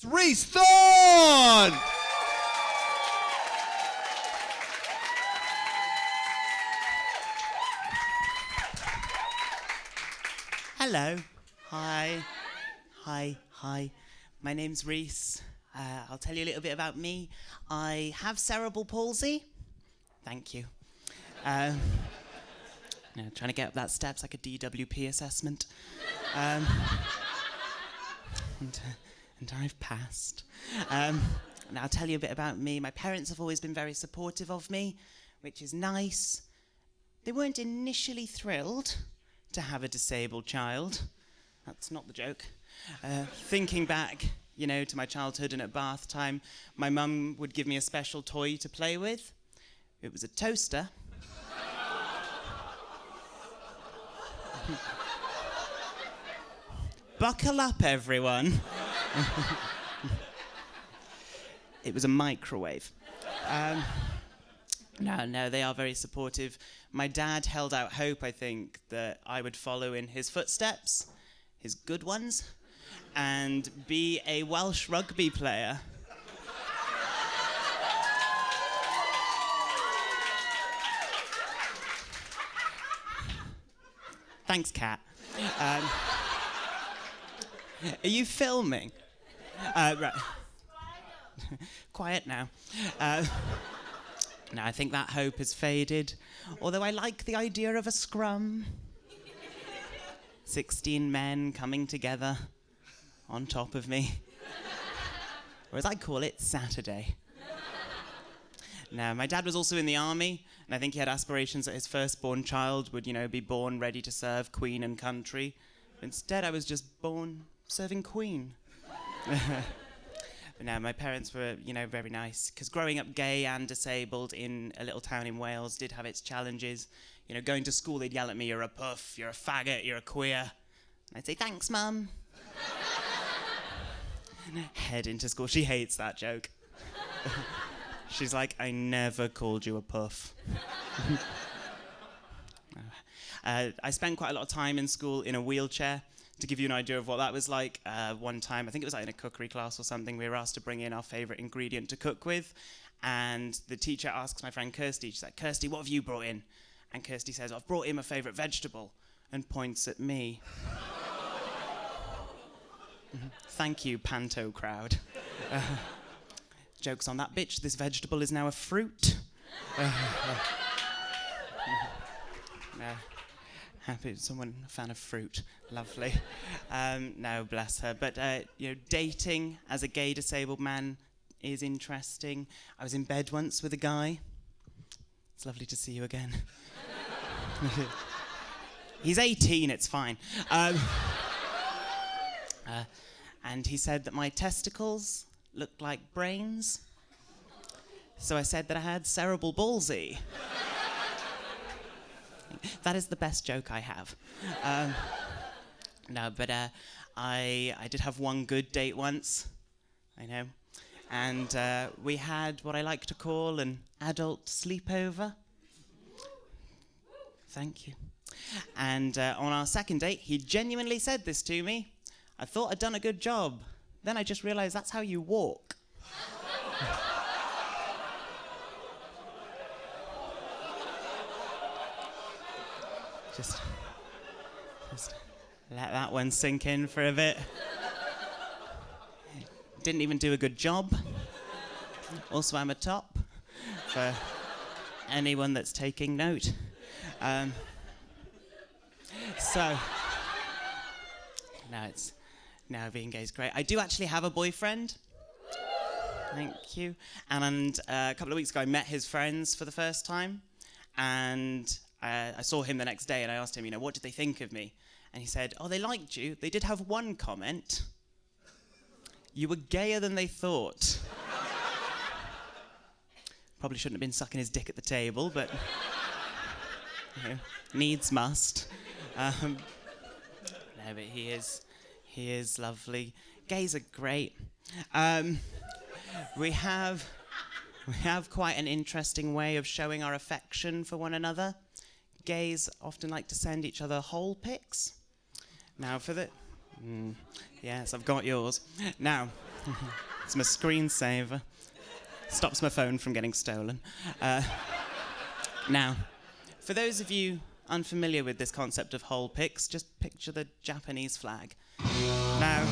It's Rhys Thorne! Hello. Hi. Hi. My name's Rhys. I'll tell you a little bit about me. I have cerebral palsy. Thank you. Trying to get up that steps like a DWP assessment. And I've passed. And I'll tell you a bit about me. My parents have always been very supportive of me, which is nice. They weren't initially thrilled to have a disabled child. That's not the joke. Thinking back, to my childhood and at bath time, my mum would give me a special toy to play with. It was a toaster. Buckle up, everyone. It was a microwave. No, they are very supportive. My dad held out hope, I think, that I would follow in his footsteps, his good ones, and be a Welsh rugby player. Thanks, Kat. Are you filming? Right. Quiet now. No, I think that hope has faded. Although I like the idea of a scrum. 16 men coming together on top of me. Or as I call it, Saturday. Now, my dad was also in the army, and I think he had aspirations that his firstborn child would, be born ready to serve Queen and country. Instead, I was just born serving Queen. But no, my parents were, very nice, because growing up gay and disabled in a little town in Wales did have its challenges. Going to school, they'd yell at me, "You're a puff, you're a faggot, you're a queer." And I'd say, "Thanks, Mum." Head into school. She hates that joke. She's like, "I never called you a puff." I spent quite a lot of time in school in a wheelchair. To give you an idea of what that was like, one time, I think it was like in a cookery class or something, we were asked to bring in our favourite ingredient to cook with, and the teacher asks my friend Kirsty, she's like, "Kirsty, what have you brought in?" And Kirsty says, "I've brought in my favourite vegetable," and points at me. Thank you, Panto crowd. Joke's on that bitch, this vegetable is now a fruit. No. Happy someone a fan of fruit, lovely. No, bless her. But dating as a gay disabled man is interesting. I was in bed once with a guy. It's lovely to see you again. He's 18, it's fine. And he said that my testicles looked like brains. So I said that I had cerebral palsy. That is the best joke I have. No, but I did have one good date once, I know. And we had what I like to call an adult sleepover. Thank you. And on our second date, he genuinely said this to me. "I thought I'd done a good job. Then I just realised that's how you walk." Just let that one sink in for a bit. Didn't even do a good job. Also, I'm a top for anyone that's taking note. Now being gay is great. I do actually have a boyfriend. Thank you. And a couple of weeks ago, I met his friends for the first time, and I saw him the next day, and I asked him, what did they think of me? And he said, "Oh, they liked you. They did have one comment. You were gayer than they thought." Probably shouldn't have been sucking his dick at the table, but needs must. No, but he is lovely. Gays are great. We have quite an interesting way of showing our affection for one another. Gays often like to send each other hole pics. Now for the... yes, I've got yours. Now, It's my screensaver. Stops my phone from getting stolen. Now, for those of you unfamiliar with this concept of hole picks, just picture the Japanese flag. Now,